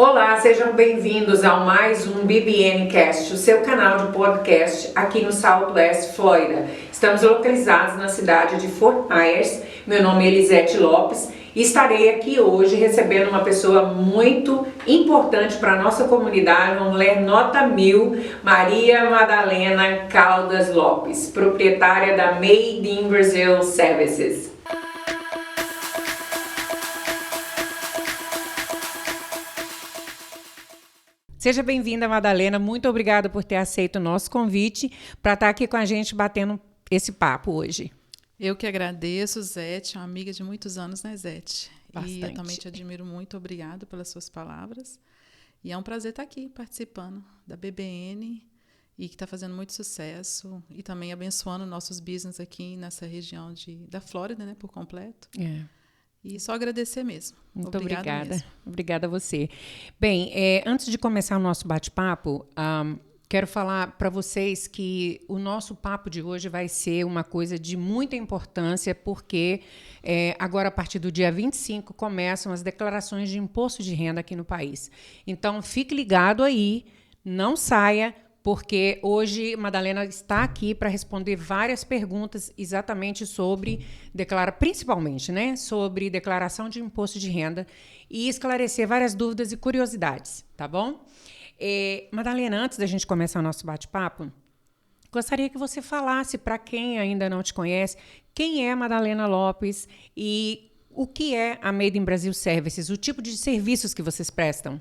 Olá, sejam bem-vindos a mais um BBN Cast, o seu canal de podcast aqui no Southwest Florida. Estamos localizados na cidade de Fort Myers. Meu nome é Elisete Lopes e estarei aqui hoje recebendo uma pessoa muito importante para a nossa comunidade, uma mulher nota 1000, Maria Madalena Caldas Lopes, proprietária da Made in Brazil Services. Seja bem-vinda, Madalena. Muito obrigada por ter aceito o nosso convite para estar aqui com a gente batendo esse papo hoje. Eu que agradeço, Zete, uma amiga de muitos anos, né, Zete? Bastante. E eu também te admiro muito, obrigado pelas suas palavras. E é um prazer estar aqui participando da BBN e que está fazendo muito sucesso e também abençoando nossos business aqui nessa região da Flórida, né, por completo. E só agradecer mesmo. Muito obrigada. Mesmo. Obrigada a você. Bem, antes de começar o nosso bate-papo, quero falar para vocês que o nosso papo de hoje vai ser uma coisa de muita importância, porque agora, a partir do dia 25, começam as declarações de imposto de renda aqui no país. Então, fique ligado aí, não saia, porque hoje Madalena está aqui para responder várias perguntas exatamente sobre principalmente, né, sobre declaração de imposto de renda e esclarecer várias dúvidas e curiosidades, tá bom? Madalena, antes da gente começar o nosso bate-papo, gostaria que você falasse para quem ainda não te conhece, quem é Madalena Lopes e o que é a Made in Brazil Services, o tipo de serviços que vocês prestam.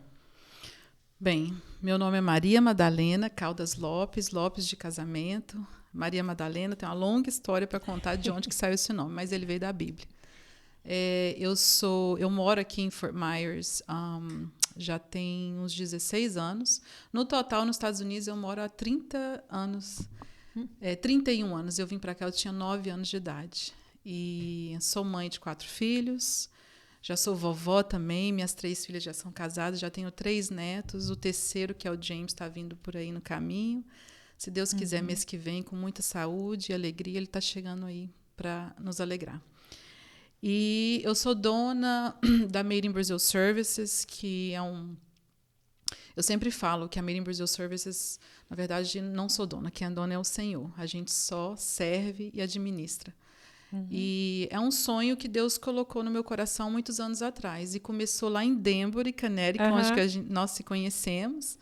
Bem, meu nome é Maria Madalena Caldas Lopes, Lopes de casamento. Maria Madalena tem uma longa história para contar de onde que saiu esse nome, mas ele veio da Bíblia. Eu moro aqui em Fort Myers já tem uns 16 anos. No total, nos Estados Unidos, eu moro há 30 anos. 31 anos. Eu vim para cá, eu tinha 9 anos de idade. E sou mãe de 4 filhos. Já sou vovó também, minhas 3 filhas já são casadas, já tenho 3 netos, o terceiro, que é o James, está vindo por aí no caminho. Se Deus quiser, mês que vem, com muita saúde e alegria, ele está chegando aí para nos alegrar. E eu sou dona da Made in Brazil Services, que é Eu sempre falo que a Made in Brazil Services, na verdade, não sou dona, quem é dona é o Senhor. A gente só serve e administra. E é um sonho que Deus colocou no meu coração muitos anos atrás. E começou lá em Danbury, Connecticut, onde que nós se conhecemos.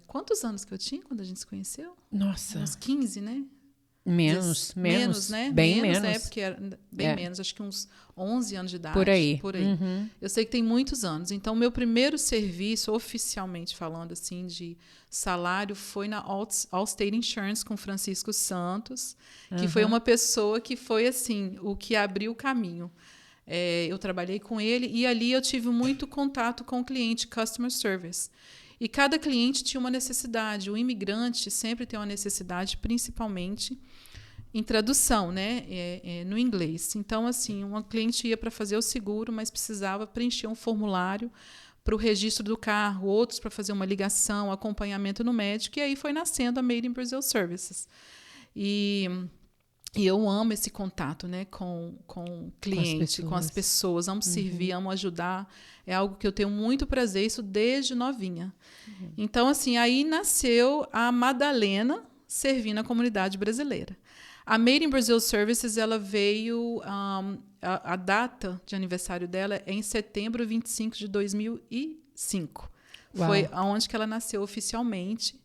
Quantos anos que eu tinha quando a gente se conheceu? Nossa. Uns 15, né? Menos, né? Bem menos. Né? Porque era bem menos, acho que uns 11 anos de idade. Por aí. Eu sei que tem muitos anos. Então, meu primeiro serviço, oficialmente falando assim, de salário, foi na Allstate Insurance com Francisco Santos, que foi uma pessoa que foi assim, o que abriu o caminho. Eu trabalhei com ele e ali eu tive muito contato com o cliente, customer service. E cada cliente tinha uma necessidade. O imigrante sempre tem uma necessidade, principalmente em tradução, né? No inglês. Então, assim, uma cliente ia para fazer o seguro, mas precisava preencher um formulário para o registro do carro, outros para fazer uma ligação, acompanhamento no médico, e aí foi nascendo a Made in Brazil Services. E eu amo esse contato, né, com o cliente, com as pessoas. Amo servir, amo ajudar. É algo que eu tenho muito prazer, isso desde novinha. Então, assim, aí nasceu a Madalena servindo a comunidade brasileira. A Made in Brazil Services, ela veio... a data de aniversário dela é em setembro 25 de 2005. Uau. Foi onde que ela nasceu oficialmente.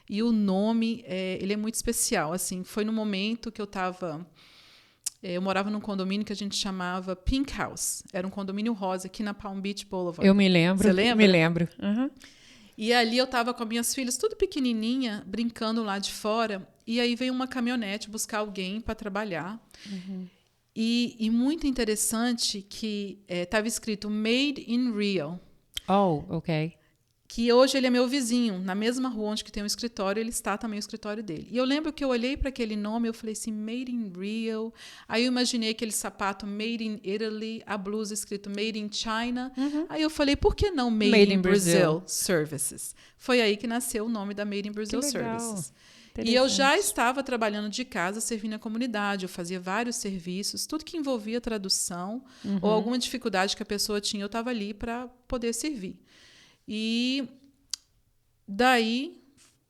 E o nome, ele é muito especial. Assim, foi no momento que eu morava num condomínio que a gente chamava Pink House. Era um condomínio rosa aqui na Palm Beach Boulevard. Eu me lembro. Você lembra? Me lembro. E ali eu estava com as minhas filhas, tudo pequenininha, brincando lá de fora. E aí veio uma caminhonete buscar alguém para trabalhar. E muito interessante que estava escrito Made in Rio. Oh, ok. Que hoje ele é meu vizinho, na mesma rua onde que tem um escritório, ele está também o escritório dele. E eu lembro que eu olhei para aquele nome, eu falei assim, Made in Rio. Aí eu imaginei aquele sapato Made in Italy, a blusa escrito Made in China. Aí eu falei, por que não Made in Brazil Services? Foi aí que nasceu o nome da Made in Brazil Services. E eu já estava trabalhando de casa, servindo a comunidade. Eu fazia vários serviços, tudo que envolvia tradução ou alguma dificuldade que a pessoa tinha, eu estava ali para poder servir. E daí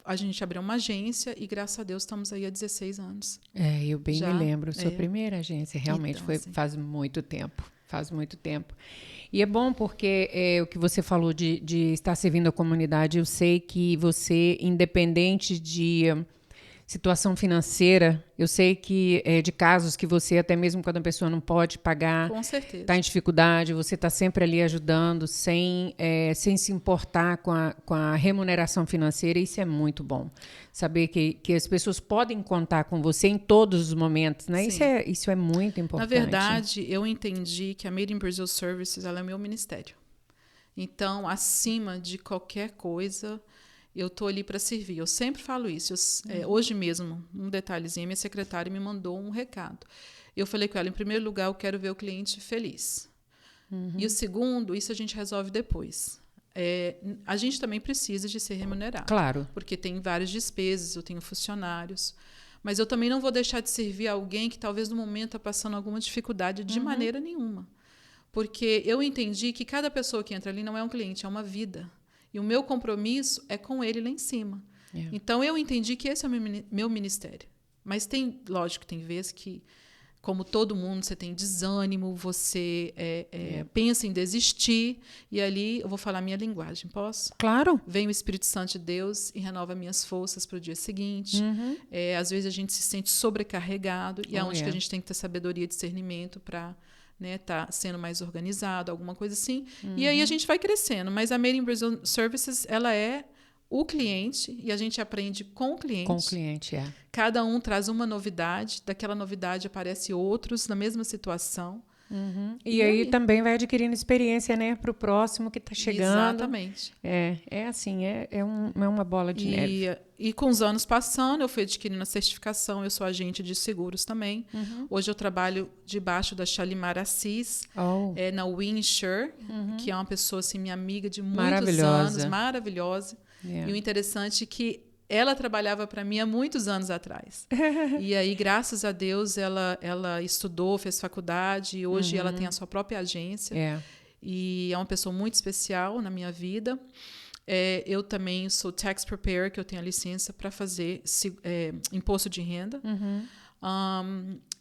a gente abriu uma agência e, graças a Deus, estamos aí há 16 anos. Eu bem me lembro. Sua primeira agência realmente então, assim, faz muito tempo. Faz muito tempo. E é bom porque o que você falou de estar servindo a comunidade, eu sei que você, independente de situação financeira, eu sei que de casos que você, até mesmo quando a pessoa não pode pagar, com certeza, está em dificuldade, você está sempre ali ajudando, sem se importar com a remuneração financeira, isso é muito bom. Saber que as pessoas podem contar com você em todos os momentos, né? Isso é muito importante. Na verdade, eu entendi que a Made in Brazil Services, ela é meu ministério. Então, acima de qualquer coisa, eu estou ali para servir. Eu sempre falo isso. Hoje mesmo, um detalhezinho, minha secretária me mandou um recado. Eu falei com ela, em primeiro lugar, eu quero ver o cliente feliz. E o segundo, isso a gente resolve depois. A gente também precisa de ser remunerado. Claro. Porque tem várias despesas, eu tenho funcionários. Mas eu também não vou deixar de servir alguém que talvez no momento está passando alguma dificuldade de maneira nenhuma. Porque eu entendi que cada pessoa que entra ali não é um cliente, é uma vida. E o meu compromisso é com ele lá em cima. Então, eu entendi que esse é o meu ministério. Mas lógico, tem vezes que, como todo mundo, você tem desânimo, você pensa em desistir. E ali, eu vou falar a minha linguagem, posso? Claro. Vem o Espírito Santo de Deus e renova minhas forças para o dia seguinte. Às vezes, a gente se sente sobrecarregado. E é onde que a gente tem que ter sabedoria e discernimento para... tá sendo mais organizado, alguma coisa assim. E aí a gente vai crescendo. Mas a Made in Brazil Services, ela é o cliente e a gente aprende com o cliente. Com o cliente, Cada um traz uma novidade, daquela novidade aparece outros na mesma situação. E aí também vai adquirindo experiência, né, para o próximo que está chegando. Exatamente. Assim, é uma bola de neve. E com os anos passando, eu fui adquirindo a certificação, eu sou agente de seguros também. Hoje eu trabalho debaixo da Shalimar Assis, na WeInsure, que é uma pessoa, assim, minha amiga de muitos anos, maravilhosa. E o interessante é que ela trabalhava para mim há muitos anos atrás. E aí, graças a Deus, ela estudou, fez faculdade, e hoje ela tem a sua própria agência. E é uma pessoa muito especial na minha vida. Eu também sou tax preparer, que eu tenho a licença para fazer imposto de renda.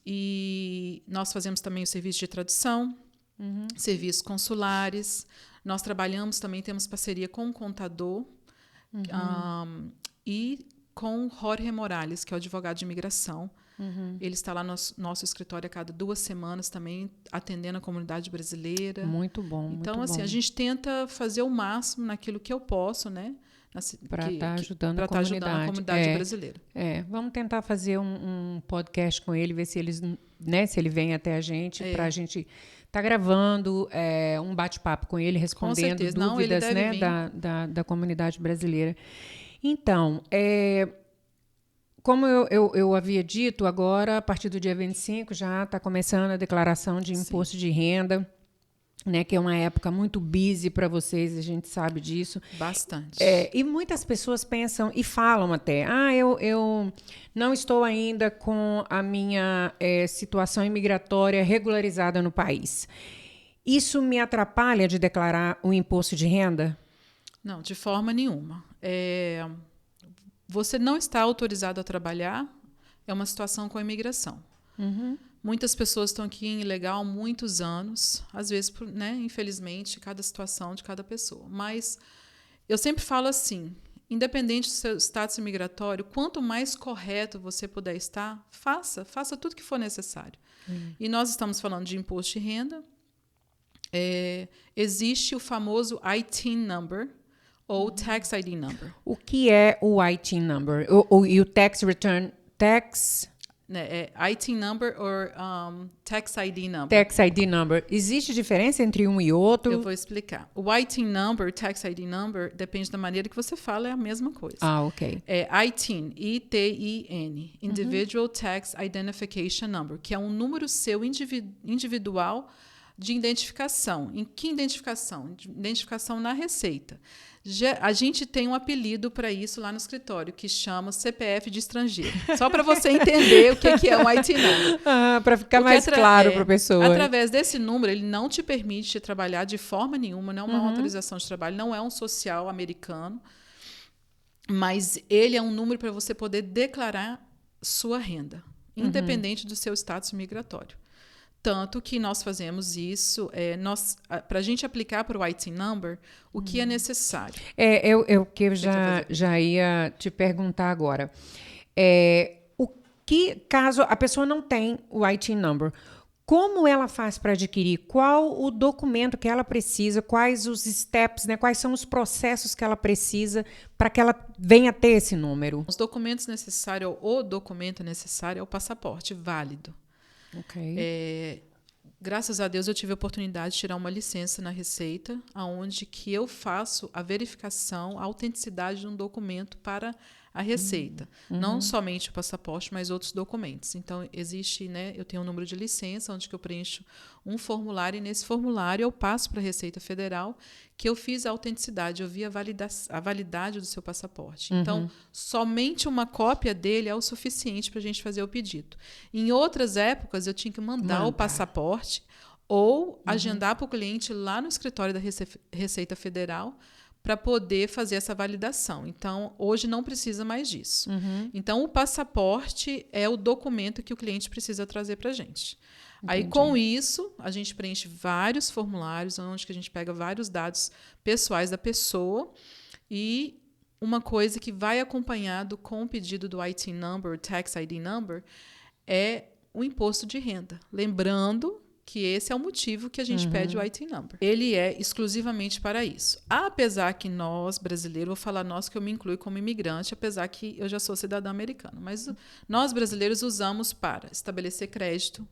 E nós fazemos também o serviço de tradução, serviços consulares. Nós trabalhamos também, temos parceria com um contador, e com Jorge Morales, que é o advogado de imigração. Ele está lá no nosso escritório a cada 2 semanas também, atendendo a comunidade brasileira. Muito bom, então, muito assim, bom. A gente tenta fazer o máximo naquilo que eu posso, né? Para estar ajudando a comunidade brasileira. Vamos tentar fazer um podcast com ele, ver se ele vem até a gente, para a gente estar gravando um bate-papo com ele, respondendo dúvidas, né, da comunidade brasileira. Então, como eu havia dito, agora, a partir do dia 25, já está começando a declaração de imposto de renda, né, que é uma época muito busy para vocês, a gente sabe disso. Bastante. E muitas pessoas pensam e falam até, eu não estou ainda com a minha situação imigratória regularizada no país. Isso me atrapalha de declarar o imposto de renda? Não, de forma nenhuma. Você não está autorizado a trabalhar, é uma situação com a imigração. Muitas pessoas estão aqui em ilegal há muitos anos, às vezes, né, infelizmente, cada situação de cada pessoa. Mas eu sempre falo assim, independente do seu status imigratório, quanto mais correto você puder estar, faça tudo que for necessário. E nós estamos falando de imposto de renda. Existe o famoso ITIN number, ou Tax ID Number. O que é o ITIN Number? E o Tax Return... ITIN Number ou Tax ID Number. Tax ID Number. Existe diferença entre um e outro? Eu vou explicar. O ITIN Number, Tax ID Number, depende da maneira que você fala, é a mesma coisa. Ok. ITIN, I-T-I-N, Individual Tax Identification Number, que é um número seu individual de identificação. Em que identificação? De identificação na Receita. A gente tem um apelido para isso lá no escritório, que chama CPF de estrangeiro. Só para você entender o que é um IT number. Para ficar mais claro para a pessoa. Através desse número, ele não te permite trabalhar de forma nenhuma, não é uma autorização de trabalho, não é um social americano, mas ele é um número para você poder declarar sua renda, independente do seu status migratório. Tanto que nós fazemos isso, para a gente aplicar para o IT Number, o que é necessário. O que eu já ia te perguntar agora. Caso a pessoa não tem o IT Number, como ela faz para adquirir? Qual o documento que ela precisa? Quais os steps, né? Quais são os processos que ela precisa para que ela venha ter esse número? Os documentos necessários, o documento necessário é o passaporte válido. Okay. Graças a Deus eu tive a oportunidade de tirar uma licença na Receita, onde que eu faço a verificação, a autenticidade de um documento para a Receita. Não somente o passaporte, mas outros documentos. Então, existe, né, eu tenho um número de licença, onde que eu preencho um formulário, e nesse formulário eu passo para a Receita Federal que eu fiz a autenticidade, eu vi a validade do seu passaporte. Então, somente uma cópia dele é o suficiente para a gente fazer o pedido. Em outras épocas, eu tinha que mandar o passaporte ou agendar para o cliente lá no escritório da Receita Federal para poder fazer essa validação. Então, hoje não precisa mais disso. Então, o passaporte é o documento que o cliente precisa trazer para a gente. Aí, com isso, a gente preenche vários formulários, onde que a gente pega vários dados pessoais da pessoa, e uma coisa que vai acompanhado com o pedido do IT Number, o Tax ID Number, é o imposto de renda. Lembrando que esse é o motivo que a gente pede o IT Number. Ele é exclusivamente para isso. Apesar que nós, brasileiros, vou falar nós que eu me incluo como imigrante, apesar que eu já sou cidadã americana, mas nós, brasileiros, usamos para estabelecer crédito,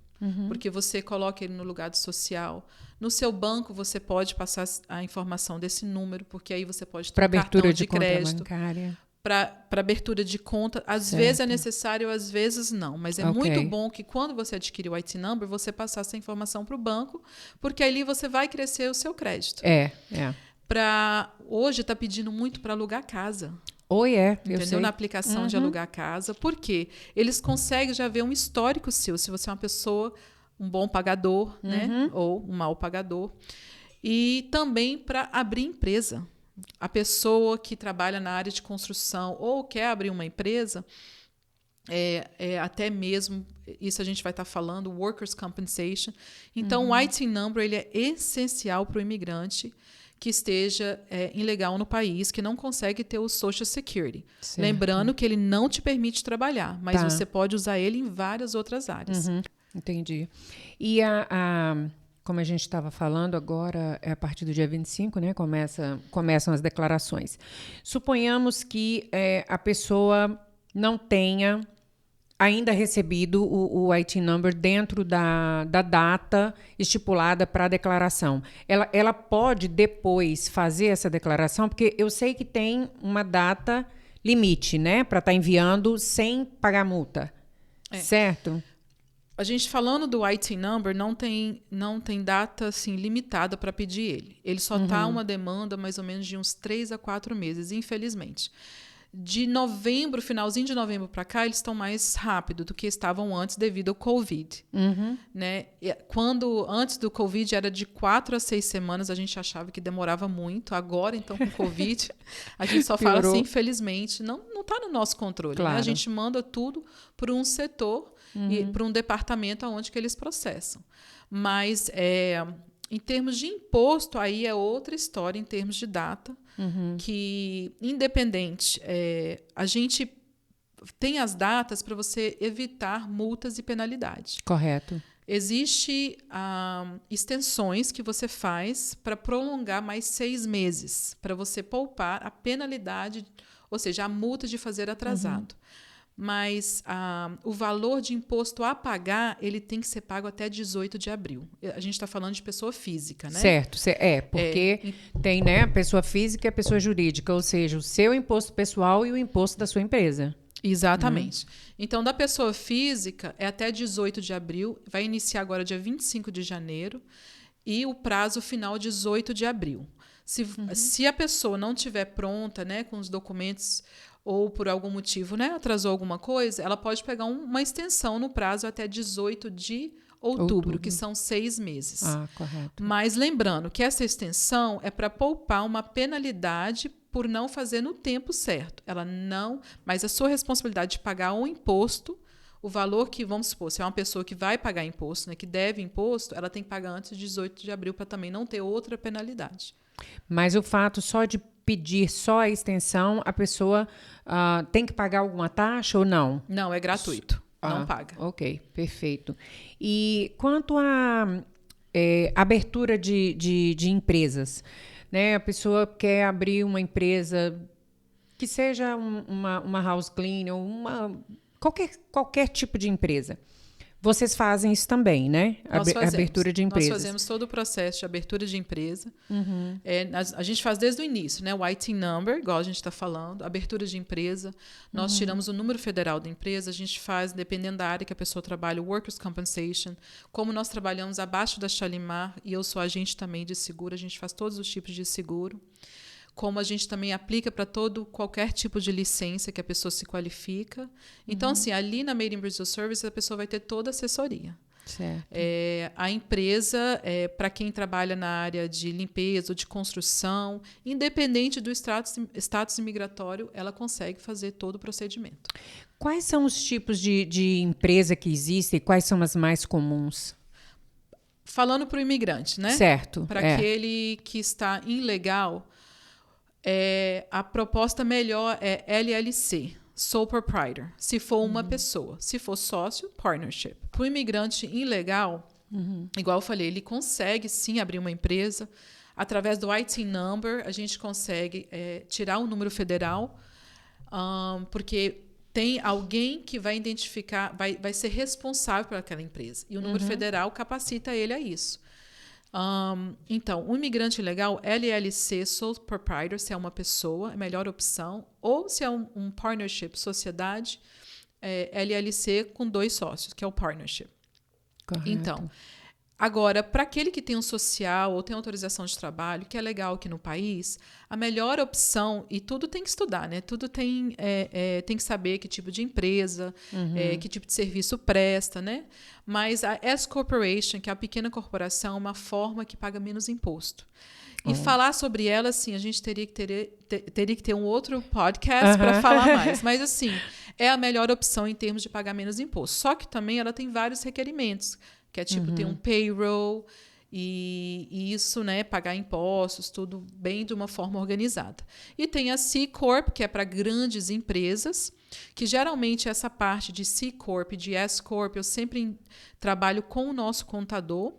porque você coloca ele no lugar do social. No seu banco, você pode passar a informação desse número, porque aí você pode ter um cartão de crédito. Para abertura de conta. Às vezes é necessário, às vezes não. Mas é muito bom que quando você adquirir o IT Number, você passar essa informação para o banco, porque ali você vai crescer o seu crédito. Hoje está pedindo muito para alugar casa. Entendeu? Na aplicação de alugar casa. Por quê? Eles conseguem já ver um histórico seu, se você é uma pessoa, um bom pagador, né? Ou um mau pagador. E também para abrir empresa. A pessoa que trabalha na área de construção ou quer abrir uma empresa, até mesmo, isso a gente vai estar falando, Workers' Compensation. Então, o IT Number ele é essencial para o imigrante que esteja ilegal no país, que não consegue ter o Social Security. Lembrando que ele não te permite trabalhar, mas você pode usar ele em várias outras áreas. Entendi. E como a gente estava falando agora, a partir do dia 25, né, começam as declarações. Suponhamos que a pessoa não tenha ainda recebido o IT Number dentro da data estipulada para a declaração. Ela pode depois fazer essa declaração, porque eu sei que tem uma data limite, né, para estar enviando sem pagar multa, certo? A gente falando do IT Number, não tem data assim, limitada para pedir ele. Ele só está uma demanda mais ou menos de uns 3 a 4 meses, infelizmente. De novembro, finalzinho de novembro para cá, eles estão mais rápido do que estavam antes devido ao Covid. Né? Antes do Covid era de 4 a 6 semanas, a gente achava que demorava muito. Agora, então, com o Covid, a gente só fala assim, infelizmente, não está no nosso controle. Né? A gente manda tudo para um setor e para um departamento onde que eles processam. Mas, em termos de imposto, aí é outra história em termos de data, que, independente, a gente tem as datas para você evitar multas e penalidades. Correto. Existem extensões que você faz para prolongar mais 6 meses, para você poupar a penalidade, ou seja, a multa de fazer atrasado. Mas o valor de imposto a pagar, ele tem que ser pago até 18 de abril. A gente está falando de pessoa física, né? Certo, porque tem, né, a pessoa física e a pessoa jurídica, ou seja, o seu imposto pessoal e o imposto da sua empresa. Exatamente. Então, da pessoa física, é até 18 de abril, vai iniciar agora dia 25 de janeiro, e o prazo final 18 de abril. Se a pessoa não estiver pronta, né, com os documentos ou por algum motivo, né, atrasou alguma coisa, ela pode pegar uma extensão no prazo até 18 de outubro, que são 6 meses. Correto. Mas lembrando que essa extensão é para poupar uma penalidade por não fazer no tempo certo. Mas a sua responsabilidade de pagar o imposto, o valor que, vamos supor, se é uma pessoa que vai pagar imposto, né, que deve imposto, ela tem que pagar antes de 18 de abril para também não ter outra penalidade. Mas o fato só de pedir só a extensão, a pessoa tem que pagar alguma taxa ou não? Não, é gratuito. Não paga. Ok, perfeito. E quanto à abertura de empresas, né? A pessoa quer abrir uma empresa que seja uma house cleaner, qualquer tipo de empresa. Vocês fazem isso também, né? Abertura de empresas. Nós fazemos todo o processo de abertura de empresa. A gente faz desde o início, né? O IT number, igual a gente está falando, abertura de empresa. Nós tiramos o número federal da empresa. A gente faz, dependendo da área que a pessoa trabalha, o workers' compensation. Como nós trabalhamos abaixo da Shalimar, e eu sou agente também de seguro, a gente faz todos os tipos de seguro. Como a gente também aplica para qualquer tipo de licença que a pessoa se qualifica. Então, assim, ali na Made in Brazil Service, a pessoa vai ter toda a assessoria. Certo. A empresa, para quem trabalha na área de limpeza ou de construção, independente do status imigratório, ela consegue fazer todo o procedimento. Quais são os tipos de empresa que existem? Quais são as mais comuns? Falando para o imigrante, né? Certo. Para aquele que está ilegal, a proposta melhor é LLC, Sole Proprietor, se for uma pessoa. Se for sócio, Partnership. Para o imigrante ilegal, igual eu falei, ele consegue sim abrir uma empresa. Através do IT Number, a gente consegue tirar o número federal, porque tem alguém que vai identificar, vai ser responsável por aquela empresa. E o número federal capacita ele a isso. Então, o imigrante legal, LLC, Sole Proprietor, se é uma pessoa, é a melhor opção. Ou se é um partnership, sociedade, LLC com 2 sócios, que é o partnership. Correto. Então, agora, para aquele que tem um social ou tem autorização de trabalho, que é legal aqui no país, a melhor opção, e tudo tem que estudar, né? Tudo tem que saber que tipo de empresa, que tipo de serviço presta, né? Mas a S Corporation, que é a pequena corporação, é uma forma que paga menos imposto. E falar sobre ela, assim, a gente teria que ter um outro podcast para falar mais. Mas, assim, é a melhor opção em termos de pagar menos imposto. Só que também ela tem vários requerimentos, que é tipo ter um payroll e isso, né, pagar impostos, tudo bem de uma forma organizada. E tem a C Corp, que é para grandes empresas, que geralmente essa parte de C Corp, de S Corp, eu sempre trabalho com o nosso contador,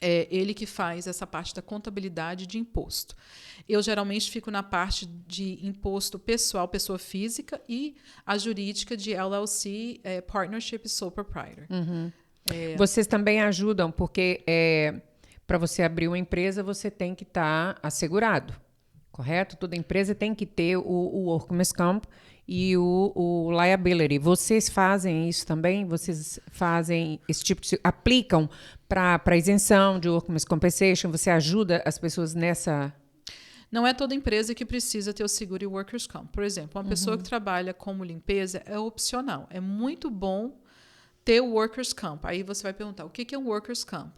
ele que faz essa parte da contabilidade de imposto. Eu geralmente fico na parte de imposto pessoal, pessoa física, e a jurídica de LLC, Partnership Sole Proprietor. Vocês também ajudam, porque para você abrir uma empresa, você tem que estar assegurado, correto? Toda empresa tem que ter o Workman's Comp e o Liability. Vocês fazem isso também? Vocês fazem esse tipo de... aplicam para isenção de Workman's Compensation? Você ajuda as pessoas nessa... Não é toda empresa que precisa ter o seguro e o Workers' Comp. Por exemplo, uma pessoa que trabalha como limpeza é opcional. É muito bom ter o Workers' Comp. Aí você vai perguntar, o que é um Workers' Comp?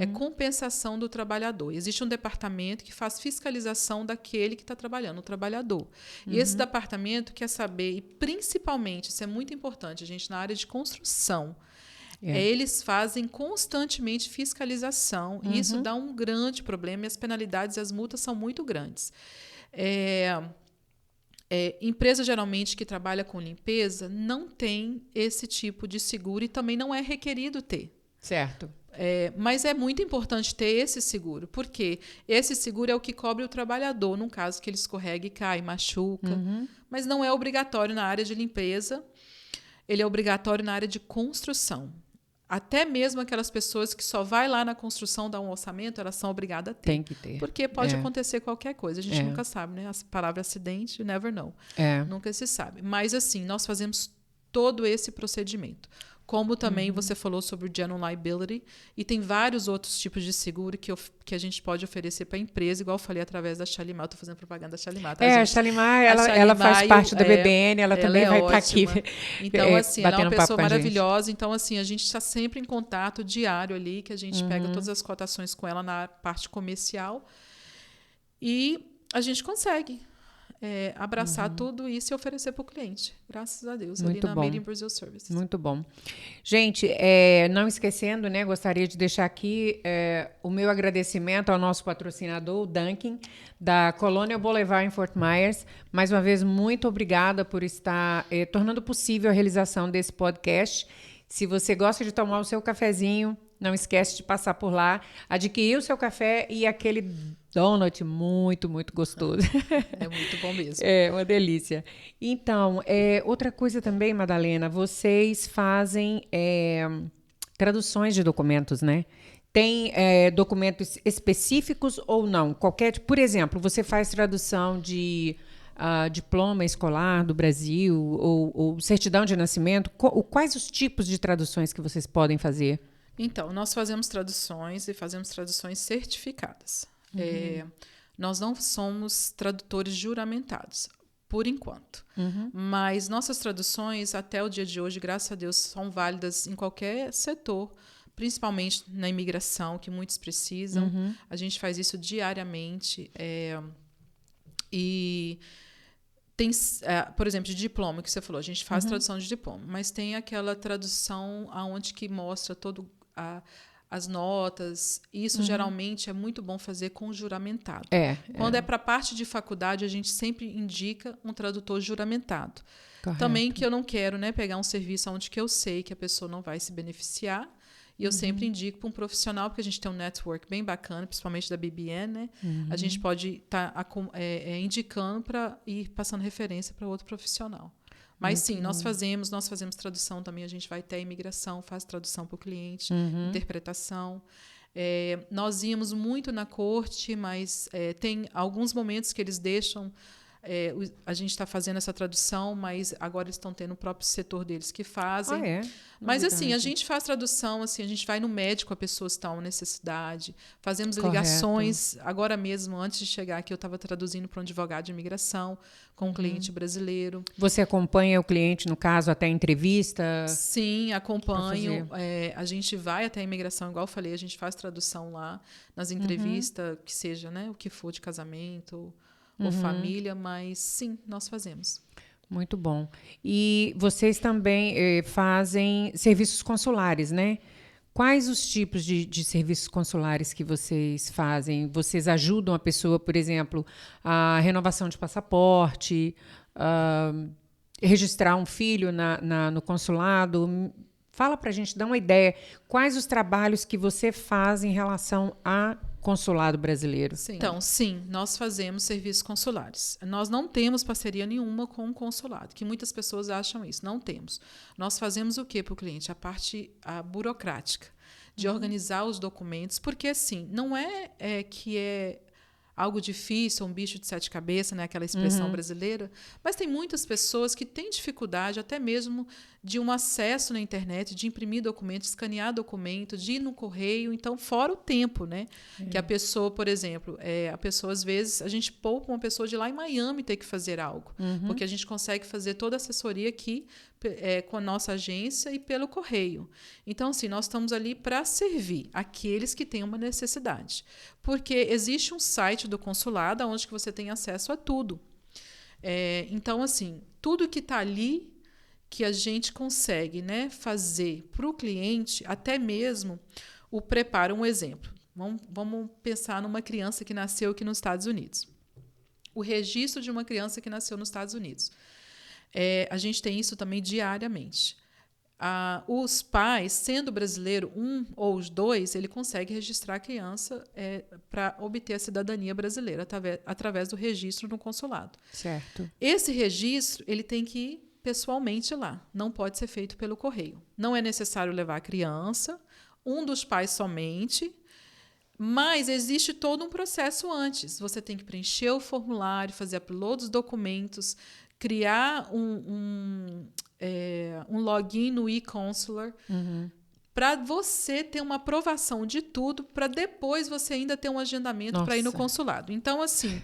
É compensação do trabalhador. Existe um departamento que faz fiscalização daquele que está trabalhando, o trabalhador. E esse departamento quer saber, e principalmente, isso é muito importante, a gente na área de construção, eles fazem constantemente fiscalização, e isso dá um grande problema, e as penalidades e as multas são muito grandes. Empresa geralmente que trabalha com limpeza não tem esse tipo de seguro e também não é requerido ter. Certo. Mas é muito importante ter esse seguro, porque esse seguro é o que cobre o trabalhador, num caso que ele escorrega e cai, machuca. Mas não é obrigatório na área de limpeza, ele é obrigatório na área de construção. Até mesmo aquelas pessoas que só vai lá na construção dar um orçamento, elas são obrigadas a ter. Tem que ter. Porque pode acontecer qualquer coisa. A gente nunca sabe, né? A palavra acidente, you never know. Nunca se sabe. Mas, assim, nós fazemos todo esse procedimento. como também você falou sobre o General Liability, e tem vários outros tipos de seguro que a gente pode oferecer para a empresa, igual eu falei, através da Shalimar. Estou fazendo propaganda da Shalimar, tá, gente? A Shalimar, ela faz parte do BBN, ela também vai estar aqui. Então, assim, ela é uma pessoa maravilhosa. Então, assim, a gente está sempre em contato diário ali, que a gente pega todas as cotações com ela na parte comercial e a gente consegue abraçar tudo isso e oferecer para o cliente. Graças a Deus. Muito ali na bom. Made in Brazil Services. Muito bom. Gente, não esquecendo, né, gostaria de deixar aqui o meu agradecimento ao nosso patrocinador, o Dunkin', da Colonial Boulevard em Fort Myers. Mais uma vez, muito obrigada por estar tornando possível a realização desse podcast. Se você gosta de tomar o seu cafezinho, não esquece de passar por lá, adquirir o seu café e aquele donut muito, muito gostoso. É muito bom mesmo. É uma delícia. Então, outra coisa também, Madalena, vocês fazem traduções de documentos, né? Tem documentos específicos ou não? Por exemplo, você faz tradução de diploma escolar do Brasil ou certidão de nascimento? Quais os tipos de traduções que vocês podem fazer? Então, nós fazemos traduções e fazemos traduções certificadas. Nós não somos tradutores juramentados, por enquanto. Mas nossas traduções, até o dia de hoje, graças a Deus, são válidas em qualquer setor, principalmente na imigração, que muitos precisam. A gente faz isso diariamente. E tem, por exemplo, de diploma, que você falou, a gente faz tradução de diploma, mas tem aquela tradução onde que mostra todo as notas. Isso geralmente é muito bom fazer com juramentado. Quando é para a parte de faculdade, a gente sempre indica um tradutor juramentado. Correto. Também que eu não quero, né, pegar um serviço onde que eu sei que a pessoa não vai se beneficiar. E eu sempre indico para um profissional, porque a gente tem um network bem bacana, principalmente da BBN, né? A gente pode estar indicando para ir passando referência para outro profissional. Mas sim, nós fazemos tradução também, a gente vai até a imigração, faz tradução para o cliente, interpretação. Nós íamos muito na corte, mas tem alguns momentos que eles deixam... a gente está fazendo essa tradução, mas agora eles estão tendo o próprio setor deles que fazem. Mas assim, a gente faz tradução, assim, a gente vai no médico, a pessoa está com necessidade, fazemos ligações. Agora mesmo, antes de chegar aqui, eu estava traduzindo para um advogado de imigração com um cliente brasileiro. Você acompanha o cliente, no caso, até a entrevista? Sim, acompanho. A gente vai até a imigração, igual eu falei, a gente faz tradução lá nas entrevistas, que seja, né, o que for de casamento ou família, mas sim, nós fazemos. Muito bom. E vocês também fazem serviços consulares, né? Quais os tipos de serviços consulares que vocês fazem? Vocês ajudam a pessoa, por exemplo, a renovação de passaporte, registrar um filho no consulado? Fala para a gente, dá uma ideia. Quais os trabalhos que você faz em relação a consulado brasileiro? Sim. Então, sim, nós fazemos serviços consulares. Nós não temos parceria nenhuma com o consulado, que muitas pessoas acham isso. Não temos. Nós fazemos o quê para o cliente? A parte burocrática, de organizar os documentos, porque, assim, não que é algo difícil, um bicho de sete cabeças, né, aquela expressão brasileira, mas tem muitas pessoas que têm dificuldade até mesmo de um acesso na internet, de imprimir documentos, escanear documentos, de ir no correio, então fora o tempo, né, que a pessoa, por exemplo, a pessoa às vezes, a gente poupa uma pessoa de lá em Miami ter que fazer algo, porque a gente consegue fazer toda a assessoria aqui com a nossa agência e pelo correio. Então, assim, nós estamos ali para servir aqueles que têm uma necessidade. Porque existe um site do consulado onde que você tem acesso a tudo. Então, assim, tudo que está ali que a gente consegue, né, fazer para o cliente, até mesmo o preparo. Um exemplo. Vamos pensar numa criança que nasceu aqui nos Estados Unidos. O registro de uma criança que nasceu nos Estados Unidos. A gente tem isso também diariamente. Os pais, sendo brasileiro, um ou os dois, ele consegue registrar a criança para obter a cidadania brasileira através do registro no consulado. Certo. Esse registro ele tem que ir pessoalmente lá, não pode ser feito pelo correio. Não é necessário levar a criança, um dos pais somente, mas existe todo um processo antes. Você tem que preencher o formulário, fazer upload dos documentos, criar um login no e-consular, para você ter uma aprovação de tudo, para depois você ainda ter um agendamento para ir no consulado. Então, assim,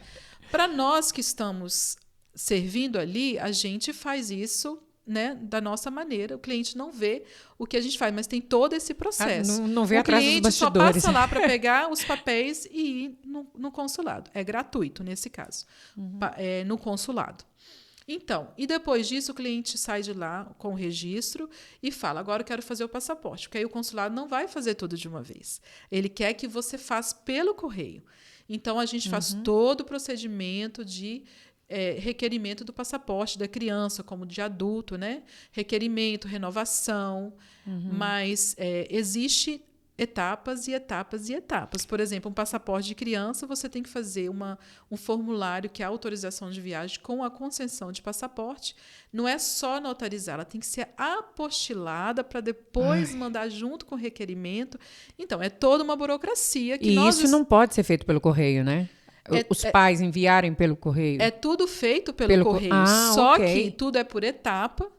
para nós que estamos servindo ali, a gente faz isso, né, da nossa maneira. O cliente não vê o que a gente faz, mas tem todo esse processo. Não vê atrás dos bastidores. O cliente só passa lá para pegar os papéis e ir no consulado. É gratuito, nesse caso, no consulado. Então, e depois disso, o cliente sai de lá com o registro e fala, agora eu quero fazer o passaporte, porque aí o consulado não vai fazer tudo de uma vez. Ele quer que você faça pelo correio. Então, a gente faz todo o procedimento de requerimento do passaporte da criança, como de adulto, né? Requerimento, renovação, mas existe etapas e etapas e etapas. Por exemplo, um passaporte de criança, você tem que fazer um formulário que é a autorização de viagem com a concessão de passaporte. Não é só notarizar, ela tem que ser apostilada para depois mandar junto com o requerimento. Então, é toda uma burocracia. E isso não pode ser feito pelo correio, né? Os pais enviarem pelo correio? É tudo feito pelo correio, só que tudo é por etapa.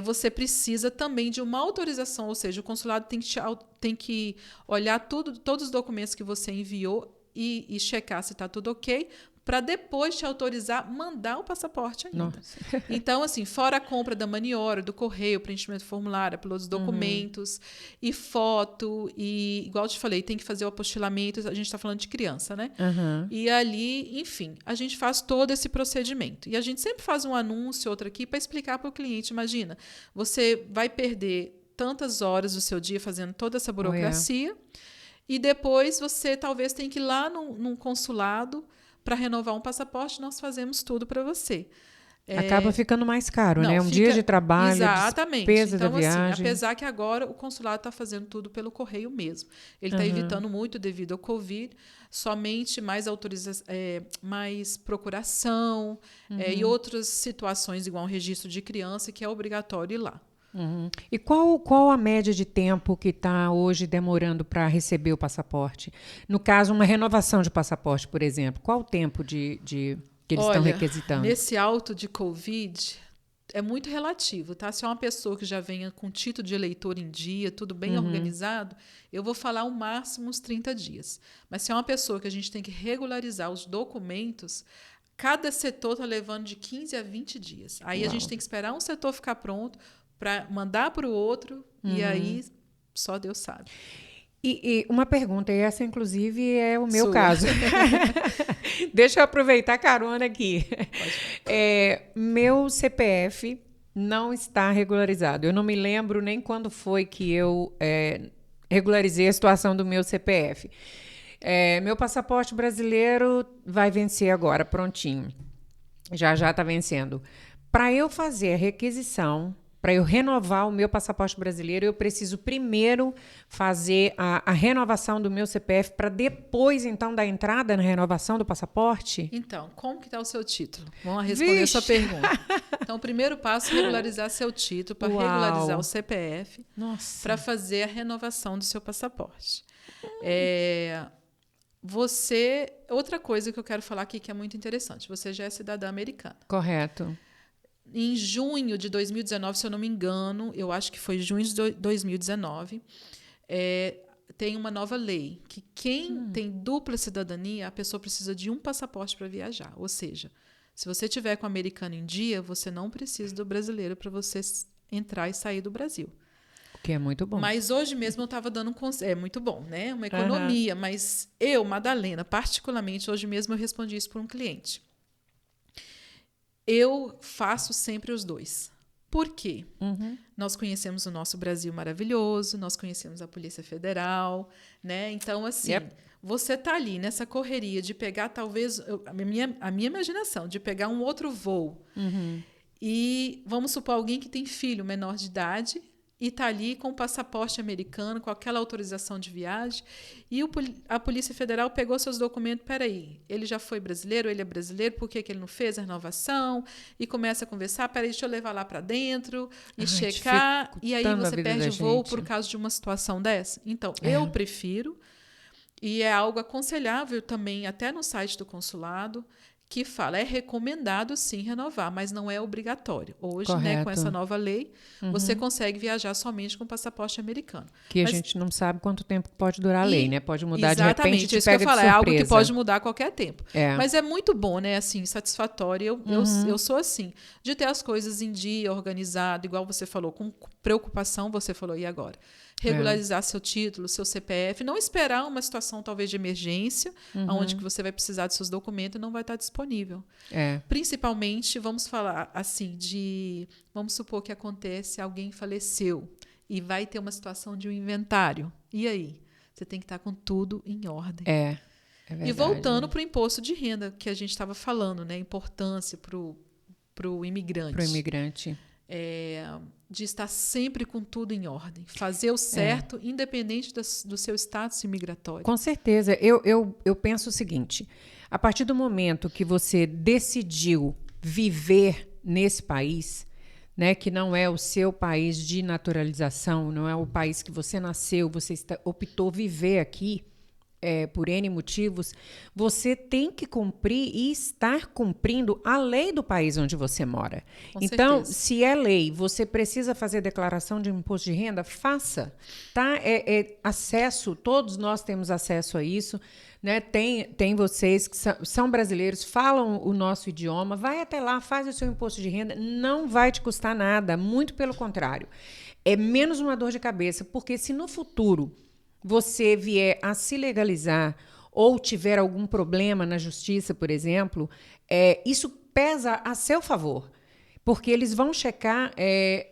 Você precisa também de uma autorização, ou seja, o consulado tem que olhar todos os documentos que você enviou e checar se está tudo ok, para depois te autorizar mandar o passaporte ainda. Nossa. Então, assim, fora a compra da maniora, do correio, preenchimento do formulário, pelos documentos, e foto, e, igual eu te falei, tem que fazer o apostilamento, a gente está falando de criança, né? E ali, enfim, a gente faz todo esse procedimento. E a gente sempre faz um anúncio, outro aqui, para explicar para o cliente. Imagina, você vai perder tantas horas do seu dia fazendo toda essa burocracia, e depois você talvez tenha que ir lá num consulado para renovar um passaporte, nós fazemos tudo para você. Acaba ficando mais caro, né? Dia de trabalho, despesa da viagem. Assim, apesar que agora o consulado está fazendo tudo pelo correio mesmo. Ele está evitando muito devido ao Covid, somente mais mais procuração e outras situações, igual um registro de criança, que é obrigatório ir lá. E qual a média de tempo que está hoje demorando para receber o passaporte? No caso, uma renovação de passaporte, por exemplo, qual o tempo que eles estão requisitando? Nesse auto de Covid, é muito relativo, tá? Se é uma pessoa que já venha com título de eleitor em dia, tudo bem organizado, eu vou falar o máximo uns 30 dias. Mas se é uma pessoa que a gente tem que regularizar os documentos, cada setor está levando de 15 a 20 dias. Aí a gente tem que esperar um setor ficar pronto para mandar para o outro, e aí só Deus sabe. E uma pergunta, e essa inclusive é o meu caso. Deixa eu aproveitar a carona aqui. Meu CPF não está regularizado. Eu não me lembro nem quando foi que eu regularizei a situação do meu CPF. Meu passaporte brasileiro vai vencer agora, prontinho. Já está vencendo. Para eu fazer a requisição, para eu renovar o meu passaporte brasileiro, eu preciso primeiro fazer a renovação do meu CPF para depois, então, dar entrada na renovação do passaporte? Então, como que está o seu título? Vamos responder essa pergunta. Então, o primeiro passo é regularizar seu título, para regularizar o CPF, para fazer a renovação do seu passaporte. Outra coisa que eu quero falar aqui que é muito interessante, você já é cidadã americana. Correto. Em junho de 2019, se eu não me engano, eu acho que foi junho de 2019, tem uma nova lei que quem tem dupla cidadania, a pessoa precisa de um passaporte para viajar. Ou seja, se você tiver com o americano em dia, você não precisa do brasileiro para você entrar e sair do Brasil. Que é muito bom. Mas hoje mesmo eu estava dando é muito bom, né? Uma economia. Mas eu, Madalena, particularmente, hoje mesmo eu respondi isso para um cliente. Eu faço sempre os dois. Por quê? Nós conhecemos o nosso Brasil maravilhoso, nós conhecemos a Polícia Federal, né? Então, assim, você está ali nessa correria de pegar, talvez, a minha imaginação, de pegar um outro voo. E vamos supor alguém que tem filho menor de idade e está ali com o passaporte americano, com aquela autorização de viagem, e a Polícia Federal pegou seus documentos, peraí, ele já foi brasileiro, ele é brasileiro, por que ele não fez a renovação? E começa a conversar, peraí, deixa eu levar lá para dentro e checar, e aí você perde o voo por causa de uma situação dessa. Então, eu prefiro, e é algo aconselhável também, até no site do consulado, que fala, é recomendado sim renovar, mas não é obrigatório. Hoje, né, com Correto. essa nova lei, você consegue viajar somente com passaporte americano. Que a Mas- gente não sabe quanto tempo pode durar a lei, né? Pode mudar de repente e Exatamente, te isso que eu pega de falo, é algo que surpresa. pode mudar a qualquer tempo. É. Mas é muito bom, né? Assim, satisfatório. Eu sou assim, de ter as coisas em dia, organizado, igual você falou, com preocupação, você falou, e agora? Regularizar seu título, seu CPF, não esperar uma situação talvez de emergência, onde que você vai precisar de seus documentos e não vai estar disponível. É. Principalmente, vamos falar assim, vamos supor que acontece, alguém faleceu e vai ter uma situação de um inventário. E aí? Você tem que estar com tudo em ordem. É verdade. E voltando para o imposto de renda, que a gente estava falando, né? Importância para o imigrante. Para o imigrante. De estar sempre com tudo em ordem. Fazer o certo, independente do seu status imigratório. Com certeza. Eu penso o seguinte, a partir do momento que você decidiu viver nesse país, né, que não é o seu país de naturalização, não é o país que você nasceu, você optou viver aqui, por N motivos, você tem que cumprir e estar cumprindo a lei do país onde você mora. Com então, certeza. se é lei, você precisa fazer declaração de imposto de renda, faça. Tá? Acesso, todos nós temos acesso a isso. Né? Tem vocês que são brasileiros, falam o nosso idioma, vai até lá, faz o seu imposto de renda, não vai te custar nada, muito pelo contrário. É menos uma dor de cabeça, porque se no futuro você vier a se legalizar ou tiver algum problema na justiça, por exemplo, isso pesa a seu favor. Porque eles vão checar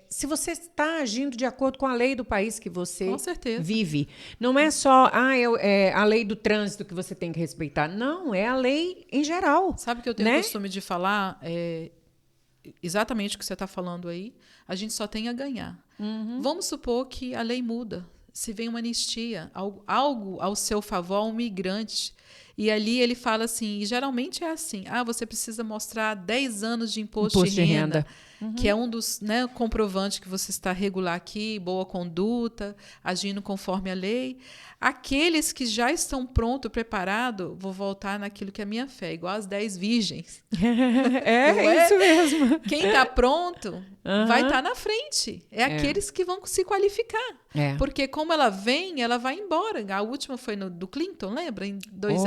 se você está agindo de acordo com a lei do país que você vive. Não é só a lei do trânsito que você tem que respeitar. Não, é a lei em geral. Sabe que eu tenho o costume de falar? Exatamente o que você está falando aí. A gente só tem a ganhar. Vamos supor que a lei muda. Se vem uma anistia, algo ao seu favor, um migrante, e ali ele fala assim, e geralmente é assim, você precisa mostrar 10 anos de imposto de renda. Que é um dos comprovantes que você está regular aqui, boa conduta, agindo conforme a lei. Aqueles que já estão prontos, preparados, vou voltar naquilo que é minha fé, igual as 10 virgens. Isso mesmo. Quem está pronto vai estar na frente. Aqueles que vão se qualificar. Porque como ela vem, ela vai embora. A última foi do Clinton, lembra?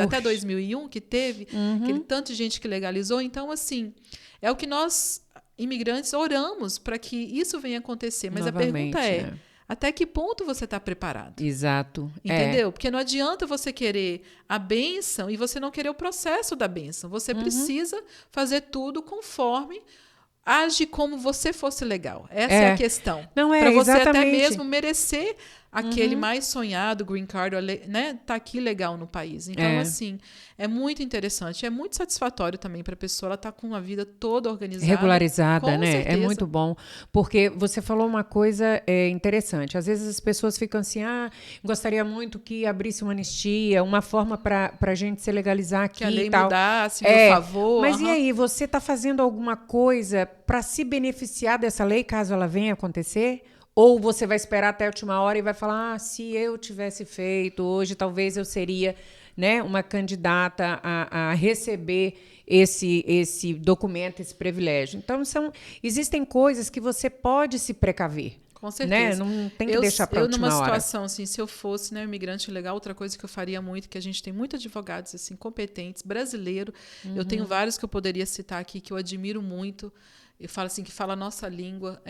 Até 2001 que teve, aquele tanto de gente que legalizou. Então, assim, é o que nós, imigrantes, oramos para que isso venha acontecer. Mas novamente, a pergunta até que ponto você está preparado? Exato. Entendeu? Porque não adianta você querer a bênção e você não querer o processo da bênção. Você precisa fazer tudo conforme age como você fosse legal. Essa é a questão. Para você até mesmo merecer aquele mais sonhado green card, né? Tá aqui legal no país. Então, assim, é muito interessante. É muito satisfatório também para a pessoa. Ela tá com a vida toda organizada. Regularizada, né? Certeza. É muito bom. Porque você falou uma coisa interessante. Às vezes as pessoas ficam assim, gostaria muito que abrisse uma anistia, uma forma para a gente se legalizar aqui. Que a lei e tal. Mudasse, por favor. Mas e aí, você está fazendo alguma coisa para se beneficiar dessa lei, caso ela venha acontecer? Ou você vai esperar até a última hora e vai falar, se eu tivesse feito hoje, talvez eu seria, né, uma candidata a receber esse documento, esse privilégio. Então, existem coisas que você pode se precaver. Com certeza. Né? Não tem que deixar para a última hora. Eu, numa situação assim, se eu fosse imigrante legal, outra coisa que eu faria muito, que a gente tem muitos advogados assim, competentes, brasileiros, eu tenho vários que eu poderia citar aqui, que eu admiro muito, eu falo assim, que fala a nossa língua,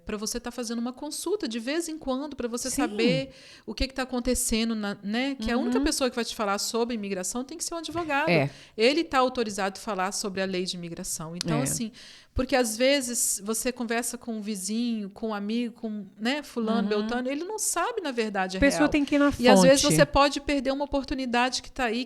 para você estar fazendo uma consulta de vez em quando, para você saber o que está acontecendo, né? Que a única pessoa que vai te falar sobre imigração tem que ser um advogado. Ele está autorizado a falar sobre a lei de imigração. Então, assim, porque às vezes você conversa com um vizinho, com um amigo, com fulano, beltano, ele não sabe, na verdade, a pessoa real. Tem que ir na fonte. E às vezes você pode perder uma oportunidade que está aí,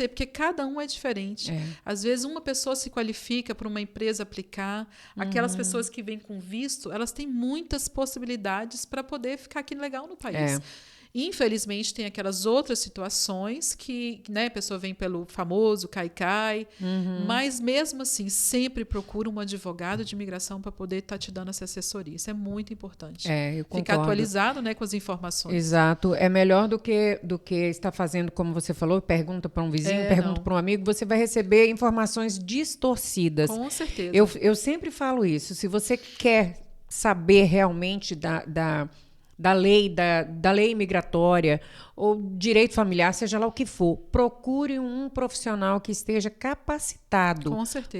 porque cada um é diferente. Às vezes uma pessoa se qualifica para uma empresa aplicar, aquelas pessoas que vêm com visto, elas têm muitas possibilidades para poder ficar aqui legal no país. Infelizmente, tem aquelas outras situações que, né, a pessoa vem pelo famoso cai-cai, mas mesmo assim, sempre procura um advogado de imigração para poder estar te dando essa assessoria. Isso é muito importante. Eu Ficar concordo. atualizado, né, com as informações. Exato. É melhor do que estar fazendo, como você falou, pergunta para um vizinho, pergunta para um amigo, você vai receber informações distorcidas. Com certeza. Eu sempre falo isso. Se você quer saber realmente da lei migratória ou direito familiar, seja lá o que for, procure um profissional que esteja capacitado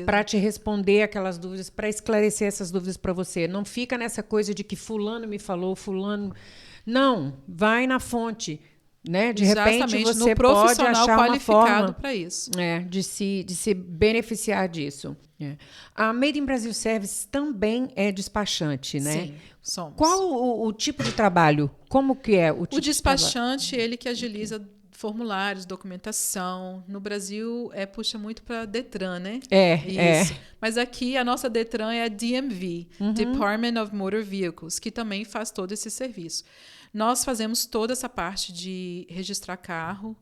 para te responder aquelas dúvidas, para esclarecer essas dúvidas para você. Não fica nessa coisa de que fulano me falou, fulano... Não, vai na fonte. Né? De repente você pode achar uma forma para isso. De se beneficiar disso. A Made in Brasil Service também é despachante, né? Sim, somos. Qual o tipo de trabalho? Como que é o tipo O despachante, ele que agiliza formulários, documentação. No Brasil, puxa muito para Detran, né? Isso. Mas aqui, a nossa Detran é a DMV, Department of Motor Vehicles, que também faz todo esse serviço. Nós fazemos toda essa parte de registrar carro,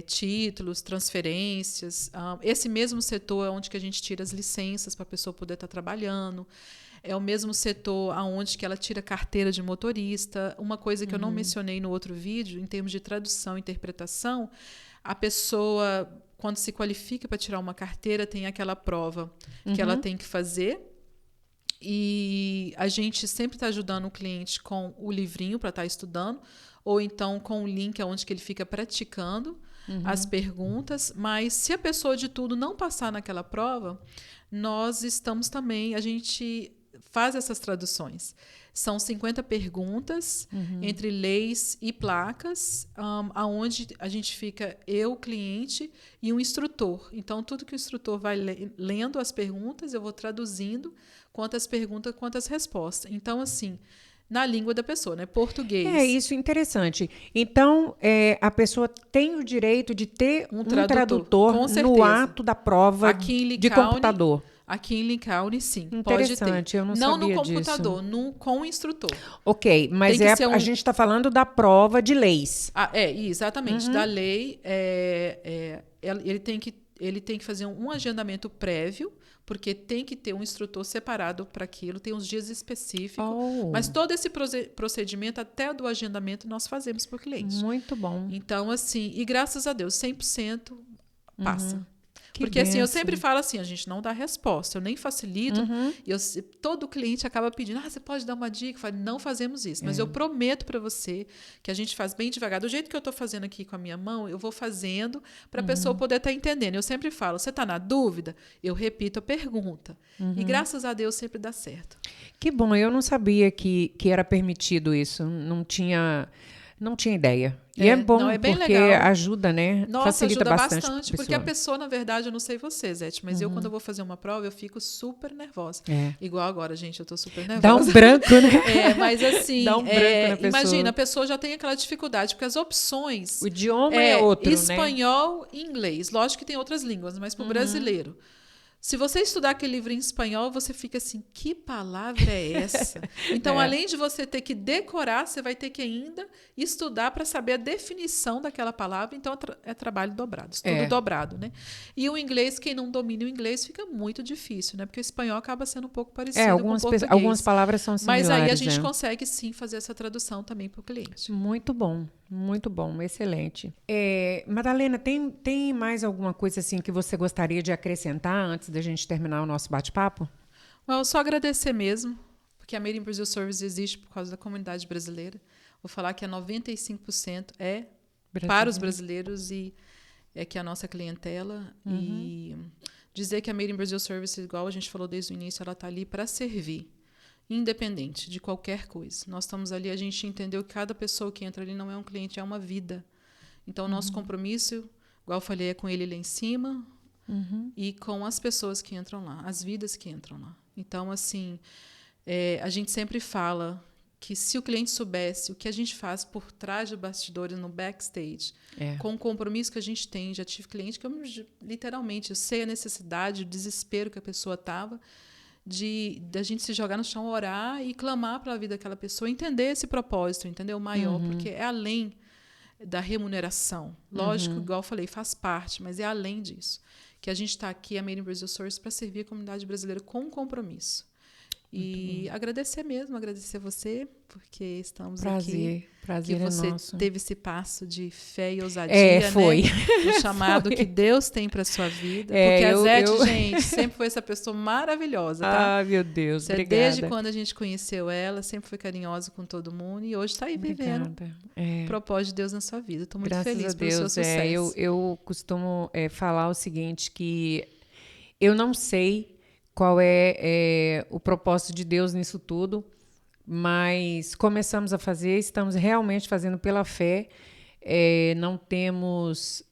títulos, transferências. Esse mesmo setor é onde que a gente tira as licenças para a pessoa poder estar trabalhando. É o mesmo setor onde que ela tira carteira de motorista. Uma coisa que eu não mencionei no outro vídeo, em termos de tradução e interpretação, a pessoa, quando se qualifica para tirar uma carteira, tem aquela prova que ela tem que fazer. E a gente sempre está ajudando o cliente com o livrinho para estar estudando, ou então com o link onde que ele fica praticando as perguntas. Mas se a pessoa de tudo não passar naquela prova, nós estamos também, a gente faz essas traduções. São 50 perguntas entre leis e placas, aonde a gente fica eu, cliente e um instrutor. Então, tudo que o instrutor vai lendo as perguntas, eu vou traduzindo quantas perguntas, quantas respostas. Então, assim, na língua da pessoa, né? Português. Isso é interessante. Então, a pessoa tem o direito de ter um tradutor no ato da prova aqui de computador. Aqui em Linn County, sim. Interessante, pode ter. Eu não sabia no computador, disso. Com o instrutor. Ok, mas a gente está falando da prova de leis. Exatamente. Da lei, ele tem que fazer um agendamento prévio, porque tem que ter um instrutor separado para aquilo, tem uns dias específicos. Mas todo esse procedimento, até do agendamento, nós fazemos para o cliente. Muito bom. Então, assim, e graças a Deus, 100% passa. Porque assim, eu sempre falo assim, a gente não dá resposta, eu nem facilito, e todo cliente acaba pedindo, você pode dar uma dica? Eu falo, não fazemos isso, mas eu prometo para você que a gente faz bem devagar. Do jeito que eu estou fazendo aqui com a minha mão, eu vou fazendo para a pessoa poder estar entendendo. Eu sempre falo, você está na dúvida? Eu repito a pergunta. E graças a Deus sempre dá certo. Que bom, eu não sabia que era permitido isso, não tinha ideia. E é bom, bem porque legal. Ajuda, né? Nossa, facilita ajuda bastante porque a pessoa, na verdade, eu não sei você, Zete, mas eu, quando eu vou fazer uma prova, eu fico super nervosa. Igual agora, gente, eu tô super nervosa. Dá um branco, né? Mas assim, dá um branco na pessoa. Imagina, a pessoa já tem aquela dificuldade, porque as opções... O idioma é outro, espanhol e inglês. Lógico que tem outras línguas, mas para o brasileiro... Se você estudar aquele livro em espanhol, você fica assim, que palavra é essa? Então, além de você ter que decorar, você vai ter que ainda estudar para saber a definição daquela palavra. Então, é trabalho dobrado, estudo dobrado, né? E o inglês, quem não domina o inglês, fica muito difícil, né? Porque o espanhol acaba sendo um pouco parecido com o português. Algumas palavras são similares. Mas aí a gente consegue, sim, fazer essa tradução também para o cliente. Muito bom, excelente. Madalena, tem mais alguma coisa assim que você gostaria de acrescentar antes da gente terminar o nosso bate-papo? Só agradecer mesmo, porque a Made in Brazil Service existe por causa da comunidade brasileira. Vou falar que 95% para os brasileiros e que é a nossa clientela. E dizer que a Made in Brazil Service, igual a gente falou desde o início, ela está ali para servir, independente de qualquer coisa. Nós estamos ali, a gente entendeu que cada pessoa que entra ali não é um cliente, é uma vida. Então, o nosso compromisso, igual eu falei, é com ele lá em cima, e com as pessoas que entram lá, as vidas que entram lá. Então, assim, a gente sempre fala que se o cliente soubesse o que a gente faz por trás de bastidores, no backstage, com o compromisso que a gente tem, já tive cliente que literalmente, eu sei a necessidade, o desespero que a pessoa estava, da gente se jogar no chão, orar e clamar pela vida daquela pessoa, entender esse propósito, entender o maior, porque é além da remuneração. Lógico, igual eu falei, faz parte, mas é além disso. Que a gente está aqui, a Made in Brazil Source, para servir a comunidade brasileira com compromisso. E agradecer você, porque estamos aqui. Prazer que você é nosso. teve esse passo de fé e ousadia, foi. Né? O chamado que Deus tem para sua vida. É, porque a Zete, gente, sempre foi essa pessoa maravilhosa, tá? Ah, meu Deus, você, obrigada. Desde quando a gente conheceu ela, sempre foi carinhosa com todo mundo e hoje está aí vivendo o propósito de Deus na sua vida. Estou muito feliz pelo seu sucesso. Eu costumo falar o seguinte, que eu não sei qual é o propósito de Deus nisso tudo, mas começamos a fazer, estamos realmente fazendo pela fé, não temos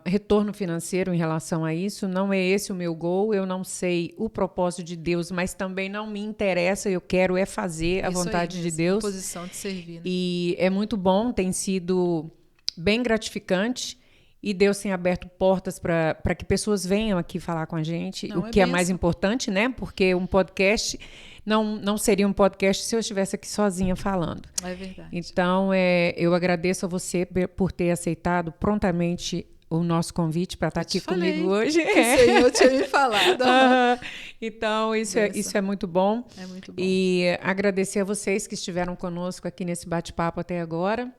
retorno financeiro em relação a isso, não é esse o meu goal, eu não sei o propósito de Deus, mas também não me interessa, eu quero fazer a vontade de Deus. Posição de servir, né? E é muito bom, tem sido bem gratificante, e Deus tem aberto portas para que pessoas venham aqui falar com a gente, o que é mais importante, né? Porque um podcast não seria um podcast se eu estivesse aqui sozinha falando. É verdade. Então, eu agradeço a você por ter aceitado prontamente o nosso convite para estar aqui comigo hoje. O Senhor tinha me falado. Então, isso é muito bom. É muito bom. E agradecer a vocês que estiveram conosco aqui nesse bate-papo até agora.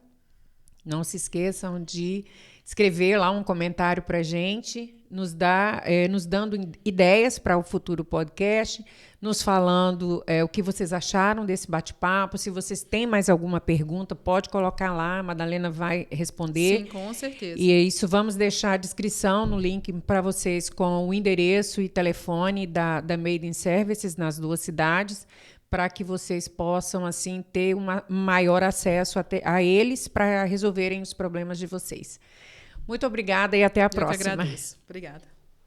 Não se esqueçam de escrever lá um comentário para a gente, nos dando ideias para o futuro podcast, nos falando o que vocês acharam desse bate-papo. Se vocês têm mais alguma pergunta, pode colocar lá, a Madalena vai responder. Sim, com certeza. E é isso, vamos deixar a descrição no link para vocês com o endereço e telefone da Made in Services nas 2 cidades, para que vocês possam assim ter um maior acesso a eles para resolverem os problemas de vocês. Muito obrigada e até a próxima. Eu que agradeço. Obrigada.